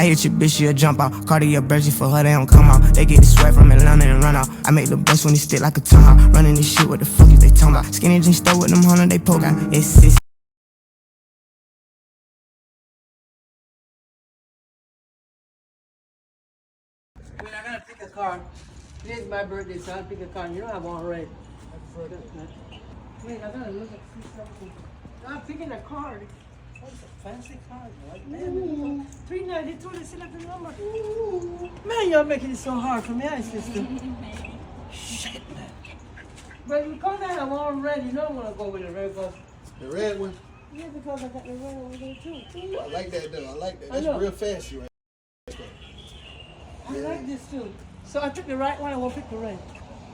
I hit your bitch, she'll jump out. Cardi a virgin for her, they don't come out. They get the sweat from Atlanta and run out. I make the best when it stick like a tongue. Running this shit, what the fuck is they talking about? Skinny jeans stuck with them 100, they poke out. It's When I gotta pick a car, today's my birthday, so I'll pick a car. You know I want red. Wait, I gotta look at something. I'm picking a car. What's a fancy car? Like that? 392, they select the number. Ooh. Man, you're making it so hard for me, sister. Shit, man. But because I have all red, you don't want to go with the red bus. The red one? Yeah, because I got the red over there too. Ooh, I like that though. I like that. That's real fancy, right? I like this too. So I took the right one, I won't pick the red.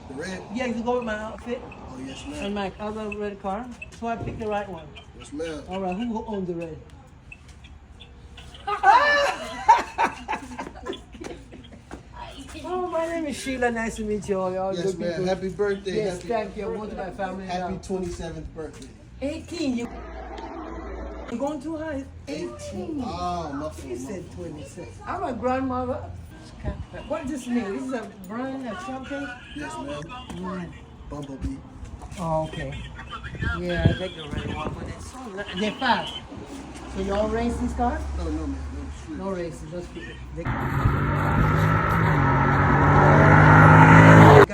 The red? Yeah, to go with my outfit. Oh, yes, ma'am. And my other red car. So I picked the right one. Yes, ma'am. All right, who owns the red? Oh, my name is Sheila. Nice to meet you all. Y'all yes, ma'am. Happy birthday. Yes, thank you. Both of my family. Happy 27th birthday. 18. You're going too high. 18. Oh, my fault. You said 26. I'm a grandmother. Scatpack. What does this mean? This is a brand of champagne? Yes, ma'am. Bumblebee. Oh, okay. Yeah, I think the red one, but it's so nice. They're fast. So you all race these cars? No, no, man. No, No races, just people. They got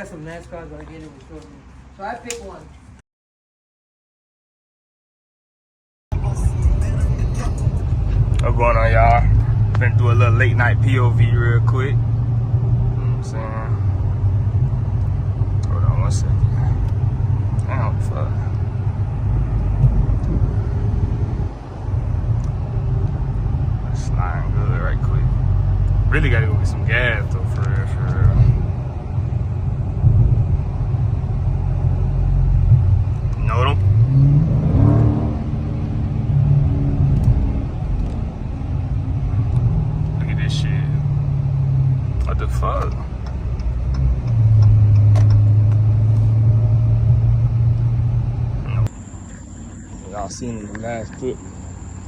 some nice cars that I get in the store. So I pick one. What's going on, y'all? Been through a little late night POV real quick. You know what I'm saying? Hold on 1 second. Damn, fuck. Sliding good right quick. Really gotta go get some gas though, for real, for real. No, don't. Look at this shit. What the fuck? Y'all seen in the last clip.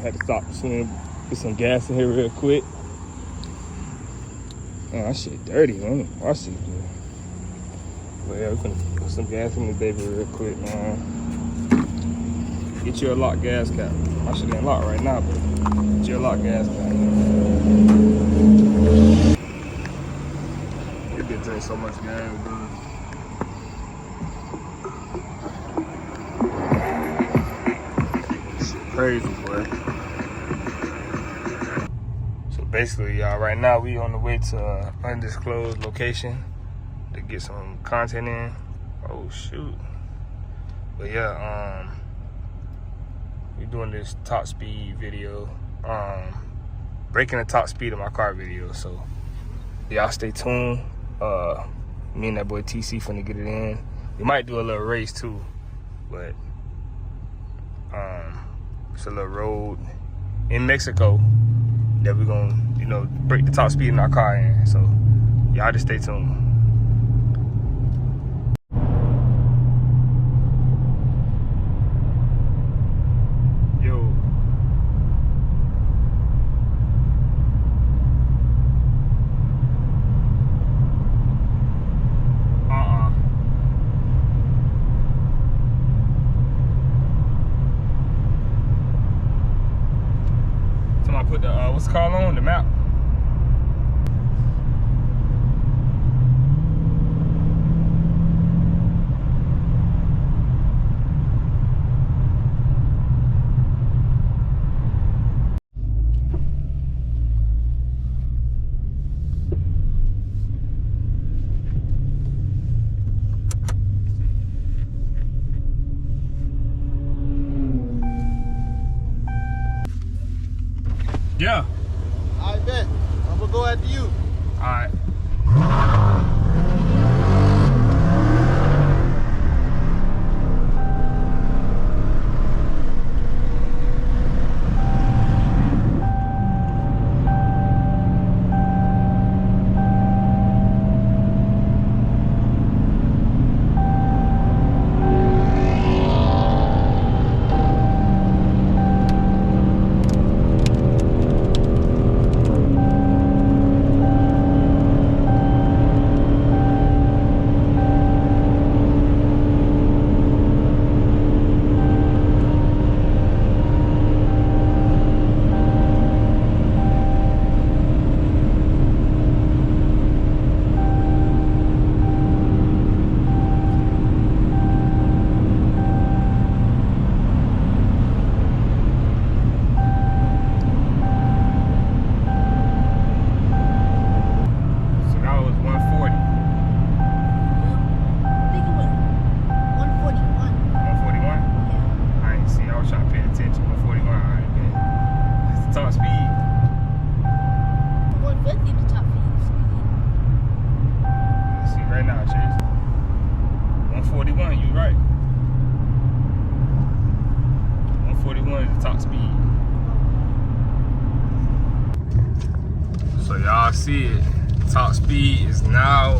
Had to stop swim. Get some gas in here real quick. Man, that shit dirty, man. Wash it, man. But yeah, we're gonna put some gas in the baby real quick, man. Get you a lock gas cap. My shit ain't locked right now, but get you a lock gas cap. It did drink so much gas, dude. Shit crazy, boy. Basically, y'all, right now we on the way to an undisclosed location to get some content in. Oh shoot. But yeah, we doing this top speed video, breaking the top speed of my car video. So y'all stay tuned. Me and that boy TC finna get it in. We might do a little race too, but it's a little road in Mexico that we're gonna, you know, break the top speed in our car in. So y'all just stay tuned. Yo. Somebody put the what's it called on the map? Yeah. I bet. I'm gonna go after you. All right. y'all see it. Top speed is now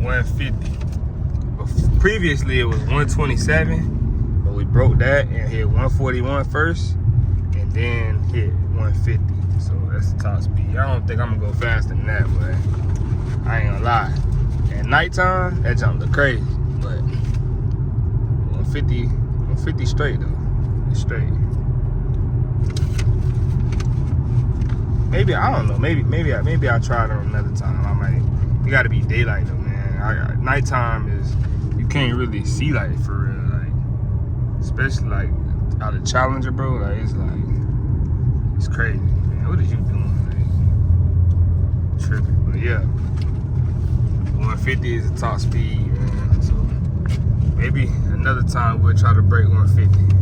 150. Previously it was 127, but we broke that and hit 141 first, and then hit 150. So that's the top speed. I don't think I'm gonna go faster than that, but I ain't gonna lie. At nighttime, that jump look crazy, but 150 straight though. It's straight. Maybe I don't know. Maybe I'll try it on another time. I might. It got to be daylight though, man. Nighttime is, you can't really see like for real, like especially like out of Challenger, bro. Like it's crazy, man. What are you doing? Like, tripping, but yeah. 150 is the top speed, man. So maybe another time we'll try to break 150.